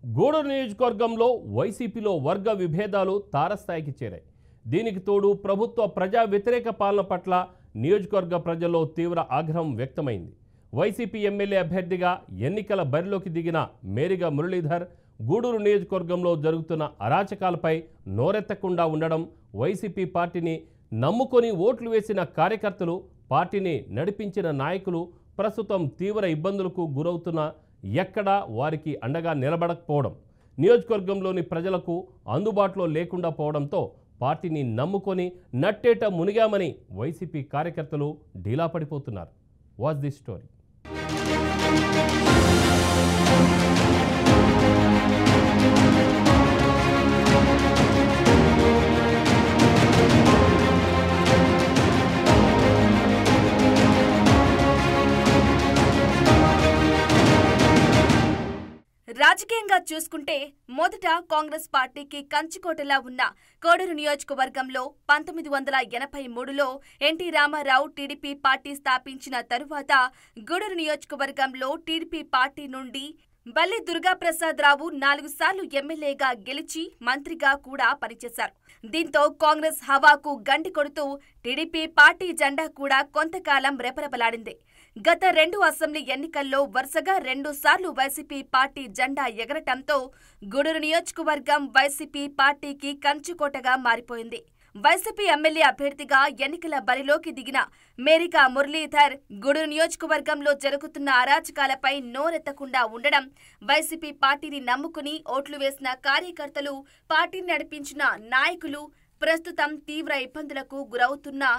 గూడూరు నియోజకవర్గంలో వైసీపీలో వర్గ విభేదాలు తారస్థాయికి చేరాయి. దీనికి తోడు ప్రభుత్వ ప్రజా వ్యతిరేక పాలన పట్ల నియోజకవర్గ ప్రజల్లో తీవ్ర ఆగ్రహం వ్యక్తమైంది. వైసీపీ ఎమ్మెల్యే అభ్యర్థిగా ఎన్నికల బరిలోకి దిగిన మేరిగా మురళీధర్ గూడూరు నియోజకవర్గంలో జరుగుతున్న అరాచకాలపై నోరెత్తకుండా ఉండడం, వైసీపీ పార్టీని నమ్ముకొని ఓట్లు వేసిన కార్యకర్తలు, పార్టీని నడిపించిన నాయకులు ప్రస్తుతం తీవ్ర ఇబ్బందులకు గురవుతున్న ఎక్కడా వారికి అండగా నిలబడకపోవడం, నియోజకవర్గంలోని ప్రజలకు అందుబాటులో లేకుండా పోవడంతో పార్టీని నమ్ముకొని నట్టేట మునిగామని వైసీపీ కార్యకర్తలు ఢీలా పడిపోతున్నారు. Watch this story. రాజకీయంగా చూసుకుంటే మొదట కాంగ్రెస్ పార్టీకి కంచుకోటలా ఉన్న కోడూరు నియోజకవర్గంలో 1983లో ఎన్టీ రామారావు టీడీపీ పార్టీ స్థాపించిన తరువాత గూడూరు నియోజకవర్గంలో టీడీపీ పార్టీ నుండి బల్లి దుర్గాప్రసాదరావు 4 సార్లు ఎమ్మెల్యేగా గెలిచి మంత్రిగా కూడా పనిచేశారు. దీంతో కాంగ్రెస్ హవాకు గండి కొడుతూ టీడీపీ పార్టీ జెండా కూడా కొంతకాలం రెపరెపలాడింది. గత 2 అసెంబ్లీ ఎన్నికల్లో వరుసగా 2 సార్లు వైసీపీ పార్టీ జెండా ఎగరటంతో గూడూరు నియోజకవర్గం వైసీపీ పార్టీకి కంచుకోటగా మారిపోయింది. వైసీపీ ఎమ్మెల్యే అభ్యర్థిగా ఎన్నికల బరిలోకి దిగిన మేరిగా మురళీధర్ గూడూరు నియోజకవర్గంలో జరుగుతున్న అరాచకాలపై నోరెత్తకుండా ఉండడం, వైసీపీ పార్టీని నమ్ముకుని ఓట్లు వేసిన కార్యకర్తలు, పార్టీని నడిపించిన నాయకులు ప్రస్తుతం తీవ్ర ఇబ్బందులకు గురవుతున్నా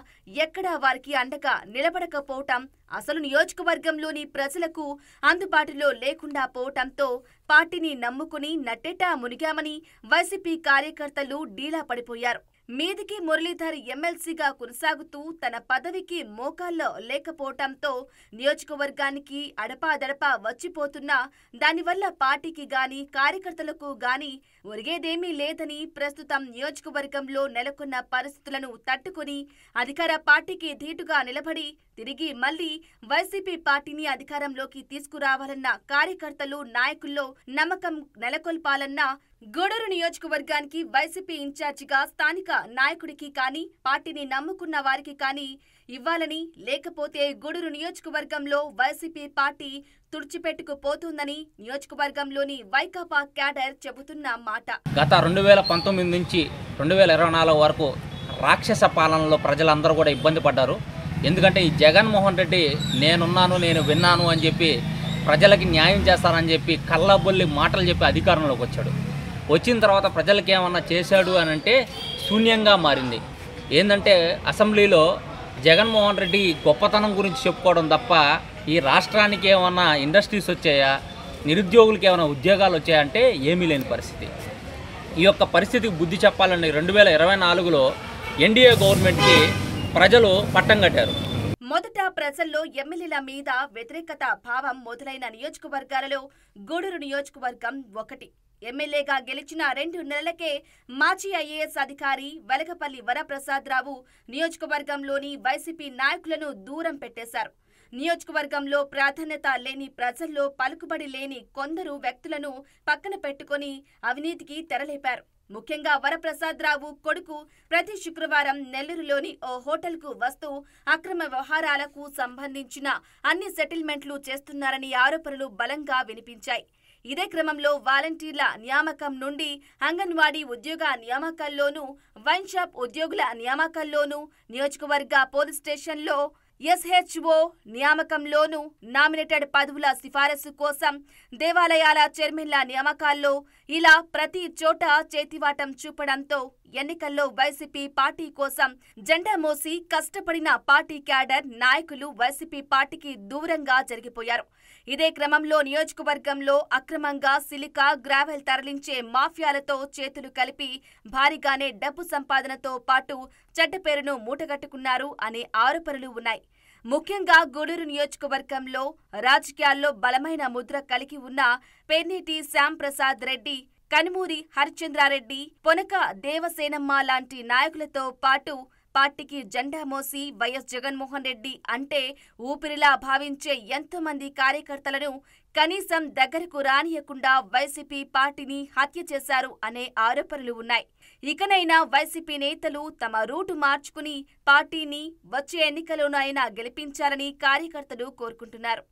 ఎక్కడా వారికి అండగా నిలబడకపోవటం, అసలు నియోజకవర్గంలోని ప్రజలకు అందుబాటులో లేకుండా పోవటంతో పార్టీని నమ్ముకుని నట్టేటా మునిగామని వైసీపీ కార్యకర్తలు డీలా పడిపోయారు. మీదికి మురళీధర్ ఎమ్మెల్సీగా కొనసాగుతూ తన పదవికి మోకాల్లో లేకపోవటంతో నియోజకవర్గానికి అడపాదడపా వచ్చిపోతున్నా దానివల్ల పార్టీకి గాని కార్యకర్తలకు గాని ఒరిగేదేమీ లేదని ప్రస్తుతం నియోజకవర్గంలో నెలకొన్న పరిస్థితులను తట్టుకుని అధికార పార్టీకి ధీటుగా నిలబడి తిరిగి మళ్లీ వైసీపీ పార్టీని అధికారంలోకి తీసుకురావాలన్న కార్యకర్తలు, నాయకుల్లో నమ్మకం నెలకొల్పాలన్న గూడూరు నియోజకవర్గానికి వైసీపీ ఇన్ఛార్జిగా స్థానిక నాయకుడికి కానీ, పార్టీని నమ్ముకున్న వారికి కానీ ఇవ్వాలని, లేకపోతే గూడూరు నియోజకవర్గంలో వైసీపీ పార్టీ తుడిచిపెట్టుకుపోతుందని నియోజకవర్గంలోని వైకాపా క్యాడర్ చెబుతున్న మాట. గత 2019 నుంచి 2024 వరకు రాక్షస పాలనలో ప్రజలందరూ కూడా ఇబ్బంది పడ్డారు. ఎందుకంటే ఈ జగన్మోహన్ రెడ్డి నేనున్నాను, నేను విన్నాను అని చెప్పి ప్రజలకి న్యాయం చేస్తానని చెప్పి కళ్ళబొల్లి మాటలు చెప్పి అధికారంలోకి వచ్చాడు. వచ్చిన తర్వాత ప్రజలకి ఏమన్నా చేశాడు అని అంటే శూన్యంగా మారింది. ఏంటంటే అసెంబ్లీలో జగన్మోహన్ రెడ్డి గొప్పతనం గురించి చెప్పుకోవడం తప్ప ఈ రాష్ట్రానికి ఏమన్నా ఇండస్ట్రీస్ వచ్చాయా, నిరుద్యోగులకి ఏమైనా ఉద్యోగాలు వచ్చాయంటే ఏమీ లేని పరిస్థితి. ఈ యొక్క పరిస్థితికి బుద్ధి చెప్పాలని 2024లో ఎన్డీఏ గవర్నమెంట్కి ప్రజలు పట్టం కట్టారు. మొదట ప్రజల్లో ఎమ్మెల్యేల మీద వ్యతిరేకత భావం మొదలైన నియోజకవర్గాలలో గూడూరు నియోజకవర్గం ఒకటి. ఎమ్మెల్యేగా గెలిచిన 2 నెలలకే మాజీ ఐఏఎస్ అధికారి వెలగపల్లి వరప్రసాదరావు నియోజకవర్గంలోని వైసీపీ నాయకులను దూరం పెట్టేశారు. నియోజకవర్గంలో ప్రాధాన్యత లేని, ప్రజల్లో పలుకుబడి లేని కొందరు వ్యక్తులను పక్కన పెట్టుకుని అవినీతికి తెరలేపారు. ముఖ్యంగా వరప్రసాదరావు కొడుకు ప్రతి శుక్రవారం నెల్లూరులోని ఓ హోటల్కు వస్తూ అక్రమ వ్యవహారాలకు సంబంధించిన అన్ని సెటిల్మెంట్లు చేస్తున్నారని ఆరోపణలు బలంగా వినిపించాయి. ఇదే క్రమంలో వాలంటీర్ల నియామకం నుండి అంగన్వాడీ ఉద్యోగ నియామకాల్లోనూ, వైన్ షాప్ ఉద్యోగుల నియామకాల్లోనూ, నియోజకవర్గ పోలీస్ స్టేషన్లో SHO నియామకంలోనూ, నామినేటెడ్ పదవుల సిఫారసు కోసం దేవాలయాల చైర్మన్ల నియామకాల్లో ఇలా ప్రతి చోట చేతివాటం చూపడంతో ఎన్నికల్లో వైసీపీ పార్టీ కోసం జెండా మోసి కష్టపడిన పార్టీ క్యాడర్ నాయకులు వైసీపీ పార్టీకి దూరంగా జరిగిపోయారు. ఇదే క్రమంలో నియోజకవర్గంలో అక్రమంగా సిలికా, గ్రావెల్ తరలించే మాఫియాలతో చేతులు కలిపి భారీగానే డబ్బు సంపాదనతో పాటు చెడ్డ పేరును మూటగట్టుకున్నారు అనే ఆరోపణలు ఉన్నాయి. ముఖ్యంగా గూడూరు నియోజకవర్గంలో రాజకీయాల్లో బలమైన ముద్ర కలిగి ఉన్న పెర్నేటి శ్యాంప్రసాద్ రెడ్డి, కనుమూరి హరిచంద్రారెడ్డి, పొనక దేవసేనమ్మ లాంటి నాయకులతో పాటు పార్టీకి జెండా మోసి వైఎస్ జగన్మోహన్ రెడ్డి అంటే ఊపిరిలా భావించే ఎంతోమంది కార్యకర్తలను కనీసం దగ్గరకు రానియకుండా వైసీపీ పార్టీని హత్య చేశారు అనే ఆరోపణలు ఉన్నాయి. ఇకనైనా వైసీపీ నేతలు తమ రూటు మార్చుకుని పార్టీని వచ్చే ఎన్నికలోనైనా గెలిపించాలని కార్యకర్తలు కోరుకుంటున్నారు.